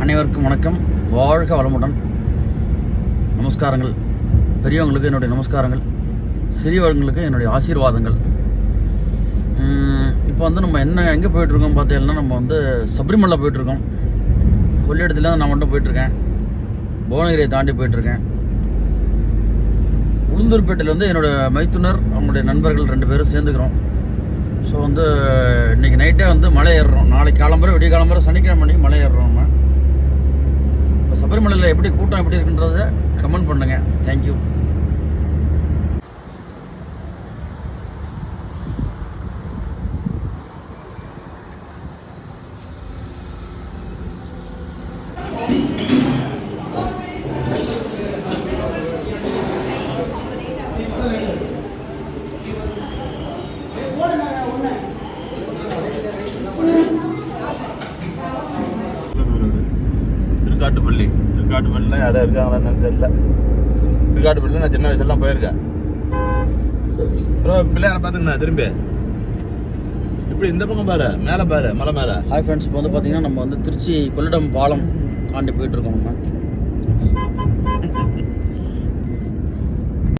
அனைவருக்கும் வணக்கம். வாழ்க வளமுடன். நமஸ்காரங்கள். பெரியவங்களுக்கு என்னுடைய நமஸ்காரங்கள், சிறியவர்களுக்கு என்னுடைய ஆசீர்வாதங்கள். இப்போ நம்ம எங்கே போயிட்டுருக்கோம் பார்த்தீங்கன்னா, நம்ம சபரிமலை போயிட்டுருக்கோம். கொள்ளிடத்துல நான் மட்டும் போயிட்டுருக்கேன். புவனகிரியை தாண்டி போயிட்டுருக்கேன். உளுந்தூர்பேட்டையில் என்னோடய மைத்துனர், அவங்களுடைய நண்பர்கள் 2 பேரும் சேர்ந்துக்கிறோம். ஸோ இன்றைக்கி நைட்டே மலை ஏறுறோம். நாளைக்கு காலம்பரை, விடிய காலம்பரை, சனிக்கிழமை அன்றைக்கி மலை ஏறுறோம். நம்ம இப்போ சபரிமலையில் எப்படி கூட்டம் எப்படி இருக்குன்றதை கமெண்ட் பண்ணுங்கள். தேங்க்யூ. திருக்காட்டுப்பள்ளியில் யாரும் இருக்காங்களான்னு தெரியல. திருக்காட்டுப்பள்ளியில் நான் சின்ன வயசுலாம் போயிருக்கேன். பிள்ளையார பார்த்துங்கண்ணா திரும்பி இப்படி இந்த பக்கம் பாரு, மேலே பாரு, மலை மேலே. ஹாய் ஃப்ரெண்ட்ஸ், இப்போ பார்த்தீங்கன்னா நம்ம திருச்சி கொள்ளிடம் பாலம் தாண்டி போயிட்டுருக்கோம். நம்ம